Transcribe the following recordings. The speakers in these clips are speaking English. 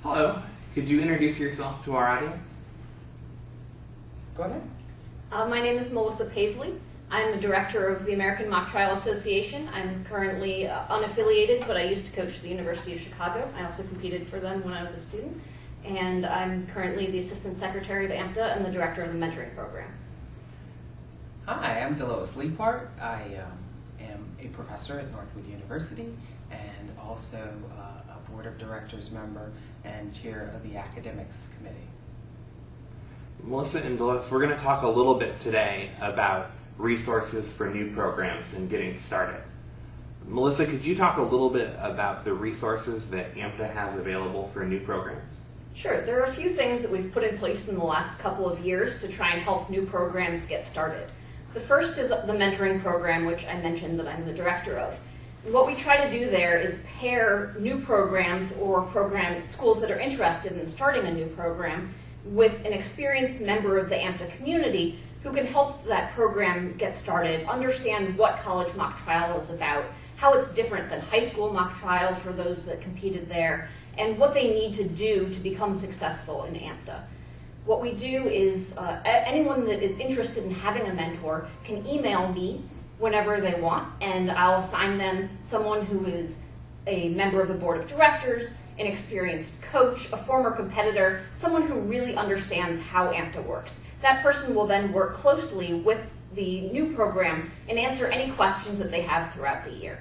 Hello, could you introduce yourself to our audience? Go ahead. My name is Melissa Pavely. I'm the director of the American Mock Trial Association. I'm currently unaffiliated, but I used to coach the University of Chicago. I also competed for them when I was a student. And I'm currently the assistant secretary of AMTA and the director of the mentoring program. Hi, I'm DeLois Leapheart. I am a professor at Northwood University and also a board of directors member and chair of the academics committee. Melissa and DeLois, we're going to talk a little bit today about resources for new programs and getting started. Melissa, could you talk a little bit about the resources that AMTA has available for new programs? Sure. There are a few things that we've put in place in the last couple of years to try and help new programs get started. The first is the mentoring program, which I mentioned that I'm the director of. What we try to do there is pair new programs or schools that are interested in starting a new program with an experienced member of the AMTA community who can help that program get started, understand what college mock trial is about, how it's different than high school mock trial for those that competed there, and what they need to do to become successful in AMTA. What we do is anyone that is interested in having a mentor can email me whenever they want, and I'll assign them someone who is a member of the board of directors, an experienced coach, a former competitor, someone who really understands how AMTA works. That person will then work closely with the new program and answer any questions that they have throughout the year.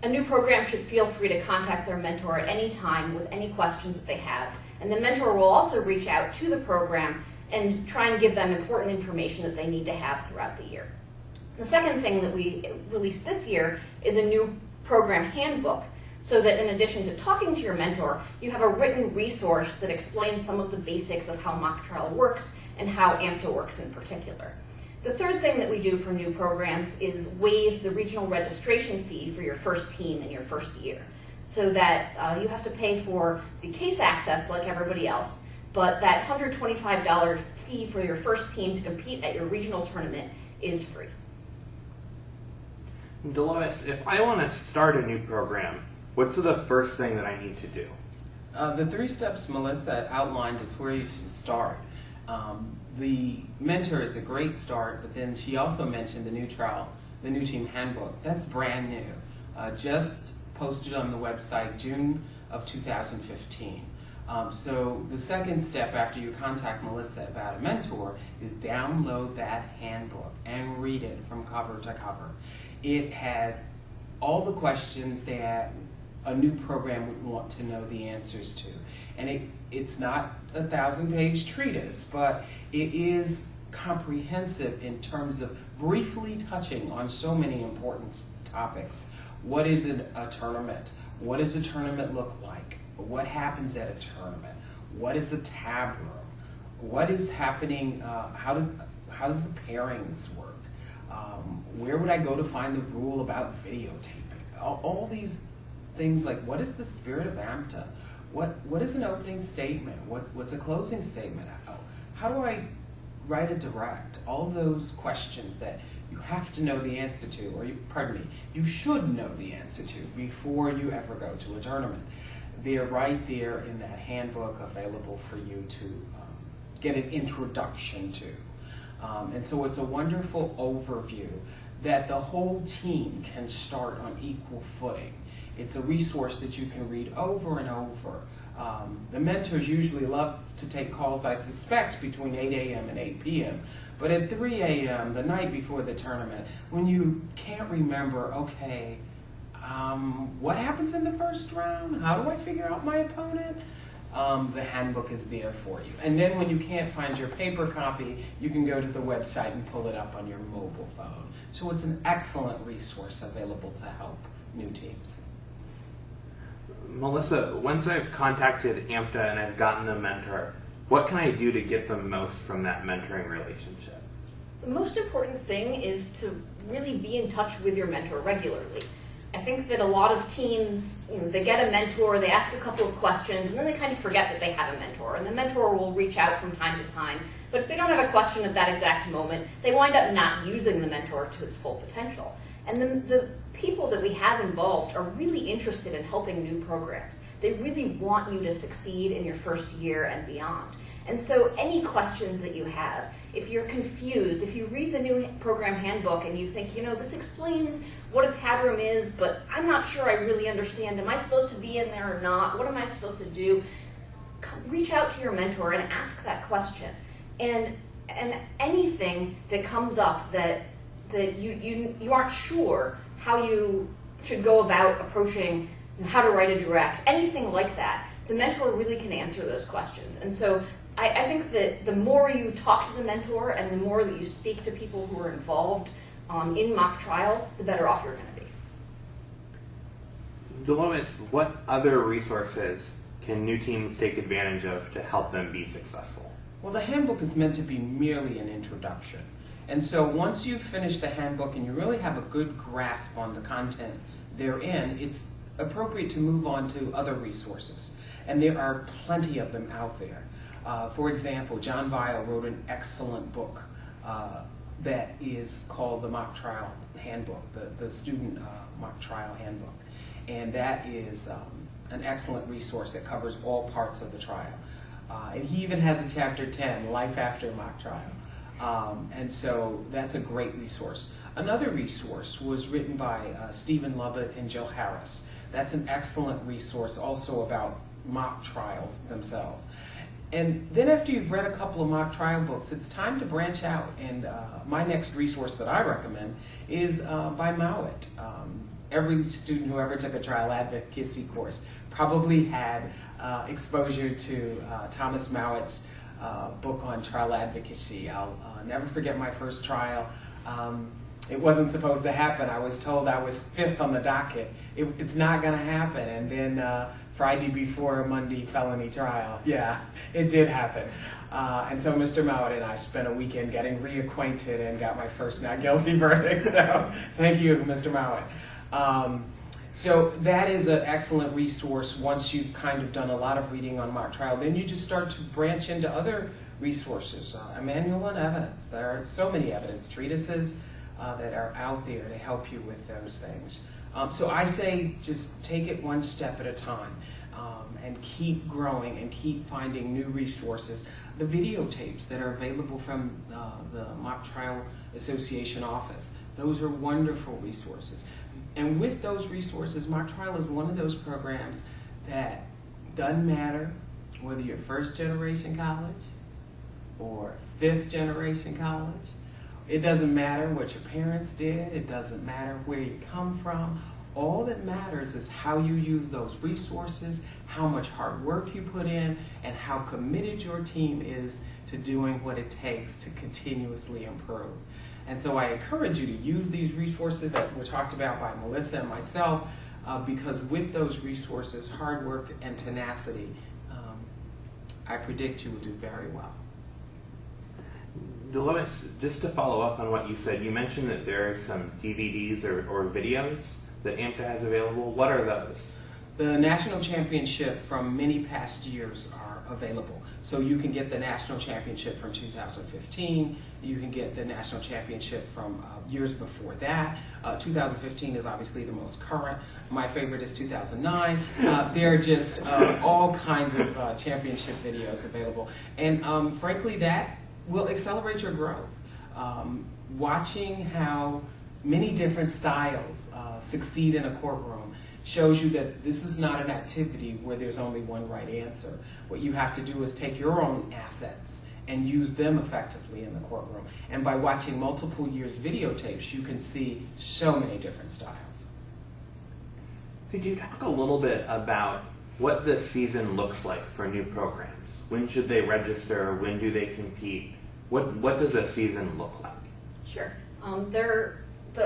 A new program should feel free to contact their mentor at any time with any questions that they have. And the mentor will also reach out to the program and try and give them important information that they need to have throughout the year. The second thing that we released this year is a new program handbook, so that in addition to talking to your mentor, you have a written resource that explains some of the basics of how mock trial works and how AMTA works in particular. The third thing that we do for new programs is waive the regional registration fee for your first team in your first year, so that you have to pay for the case access like everybody else, but that $125 fee for your first team to compete at your regional tournament is free. DeLois, if I want to start a new program, what's the first thing that I need to do? The 3 steps Melissa outlined is where you should start. The mentor is a great start, but then she also mentioned the new team handbook. That's brand new. Just posted on the website June of 2015. So the second step after you contact Melissa about a mentor is download that handbook and read it from cover to cover. It has all the questions that a new program would want to know the answers to. And it's not a 1,000-page treatise, but it is comprehensive in terms of briefly touching on so many important topics. What is a tournament? What does a tournament look like? What happens at a tournament? What is a tab room? What is happening? How does the pairings work? Where would I go to find the rule about videotaping? All these things like what is the spirit of AMTA? What is an opening statement? What's a closing statement? How do I write a direct? All those questions that you have to know the answer to, or you should know the answer to before you ever go to a tournament. They're right there in that handbook available for you to get an introduction to. And so it's a wonderful overview that the whole team can start on equal footing. It's a resource that you can read over and over. The mentors usually love to take calls, I suspect, between 8 a.m. and 8 p.m. But at 3 a.m., the night before the tournament, when you can't remember, okay, what happens in the first round? How do I figure out my opponent? The handbook is there for you. And then when you can't find your paper copy, you can go to the website and pull it up on your mobile phone. So it's an excellent resource available to help new teams. Melissa, once I've contacted AMTA and I've gotten a mentor, what can I do to get the most from that mentoring relationship? The most important thing is to really be in touch with your mentor regularly. I think that a lot of teams, they get a mentor, they ask a couple of questions, and then they kind of forget that they have a mentor. And the mentor will reach out from time to time. But if they don't have a question at that exact moment, they wind up not using the mentor to its full potential. And then the people that we have involved are really interested in helping new programs. They really want you to succeed in your first year and beyond. And so any questions that you have, if you're confused, if you read the new program handbook and you think, this explains what a tab room is, but I'm not sure I really understand. Am I supposed to be in there or not? What am I supposed to do? Reach out to your mentor and ask that question. And anything that comes up that you aren't sure how you should go about approaching how to write a direct, anything like that, the mentor really can answer those questions. And so I think that the more you talk to the mentor and the more that you speak to people who are involved in mock trial, the better off you're going to be. DeLois, what other resources can new teams take advantage of to help them be successful? Well, the handbook is meant to be merely an introduction. And so once you've finished the handbook and you really have a good grasp on the content therein, it's appropriate to move on to other resources. And there are plenty of them out there. For example, John Weil wrote an excellent book that is called the Mock Trial Handbook, the Student Mock Trial Handbook. And that is an excellent resource that covers all parts of the trial. And he even has a chapter 10, Life After Mock Trial. And so that's a great resource. Another resource was written by Stephen Lovett and Jill Harris. That's an excellent resource also about mock trials themselves. And then after you've read a couple of mock trial books, it's time to branch out. And my next resource that I recommend is by Mowat. Every student who ever took a trial advocacy course probably had exposure to Thomas Mowat's book on trial advocacy. I'll never forget my first trial. It wasn't supposed to happen. I was told I was 5th on the docket. It's not going to happen. And then Friday before Monday felony trial, yeah, it did happen. And so Mr. Mowat and I spent a weekend getting reacquainted and got my first not guilty verdict. So thank you, Mr. Mowat. So that is an excellent resource once you've kind of done a lot of reading on mock trial. Then you just start to branch into other resources. A manual on evidence. There are so many evidence treatises that are out there to help you with those things. So I say just take it one step at a time and keep growing and keep finding new resources. The videotapes that are available from the Mock Trial Association office, those are wonderful resources. And with those resources, mock trial is one of those programs that doesn't matter whether you're first generation college or 5th generation college. It doesn't matter what your parents did. It doesn't matter where you come from. All that matters is how you use those resources, how much hard work you put in, and how committed your team is to doing what it takes to continuously improve. And so I encourage you to use these resources that were talked about by Melissa and myself, because with those resources, hard work and tenacity, I predict you will do very well. DeLois, just to follow up on what you said, you mentioned that there are some DVDs or videos that AMTA has available. What are those? The national championship from many past years are available. So you can get the national championship from 2015. You can get the national championship from years before that. 2015 is obviously the most current. My favorite is 2009. There are just all kinds of championship videos available. And frankly, that will accelerate your growth. Watching how many different styles succeed in a courtroom shows you that this is not an activity where there's only one right answer. What you have to do is take your own assets and use them effectively in the courtroom. And by watching multiple years videotapes, you can see so many different styles. Could you talk a little bit about what the season looks like for new programs? When should they register? When do they compete? What does a season look like? Sure.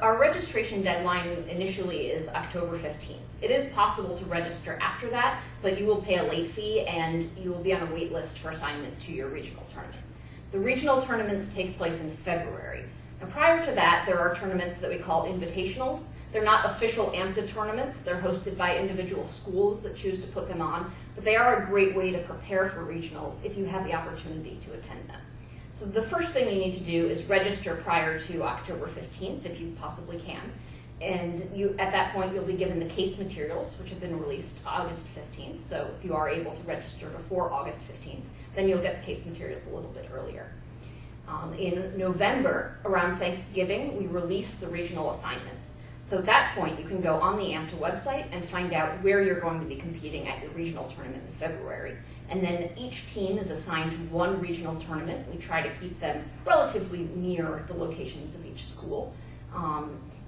Our registration deadline initially is October 15th. It is possible to register after that, but you will pay a late fee and you will be on a wait list for assignment to your regional tournament. The regional tournaments take place in February. Now, prior to that, there are tournaments that we call invitationals. They're not official AMTA tournaments. They're hosted by individual schools that choose to put them on, but they are a great way to prepare for regionals if you have the opportunity to attend them. So the first thing you need to do is register prior to October 15th, if you possibly can. And at that point, you'll be given the case materials, which have been released August 15th. So if you are able to register before August 15th, then you'll get the case materials a little bit earlier. In November, around Thanksgiving, we release the regional assignments. So at that point, you can go on the AMTA website and find out where you're going to be competing at your regional tournament in February. And then each team is assigned to one regional tournament. We try to keep them relatively near the locations of each school.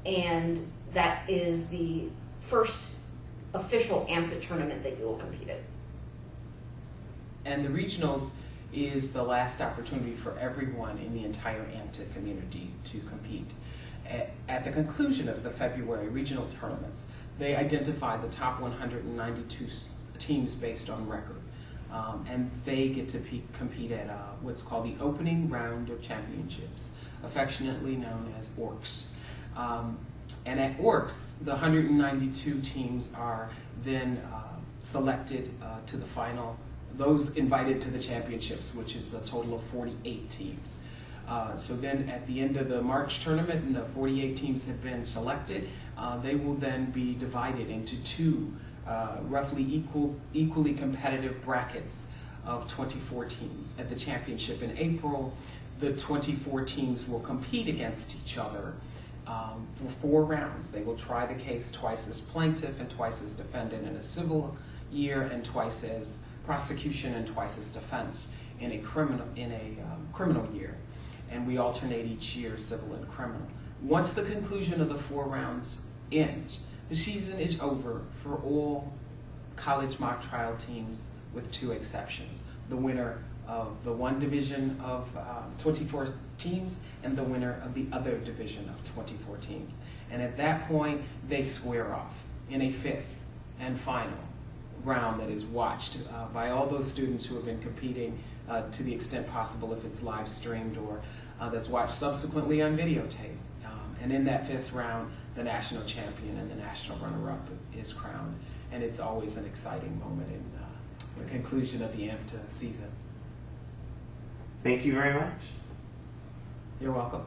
And that is the first official AMTA tournament that you will compete in. And the regionals is the last opportunity for everyone in the entire AMTA community to compete. At the conclusion of the February regional tournaments, they identify the top 192 teams based on record. And they get to compete at what's called the opening round of championships, affectionately known as ORCs. And at ORCs, the 192 teams are then selected to the final, those invited to the championships, which is a total of 48 teams. So then at the end of the March tournament, and the 48 teams have been selected, they will then be divided into two roughly equally competitive brackets of 24 teams. At the championship in April, the 24 teams will compete against each other for 4 rounds. They will try the case twice as plaintiff and twice as defendant in a civil year, and twice as prosecution and twice as defense in a criminal year. And we alternate each year, civil and criminal. Once the conclusion of the 4 rounds ends, the season is over for all college mock trial teams with 2 exceptions. The winner of the one division of 24 teams and the winner of the other division of 24 teams. And at that point, they square off in a 5th and final round that is watched by all those students who have been competing to the extent possible, if it's live streamed, or that's watched subsequently on videotape. And in that 5th round, the national champion and the national runner-up is crowned. And it's always an exciting moment in the conclusion of the AMTA season. Thank you very much. You're welcome.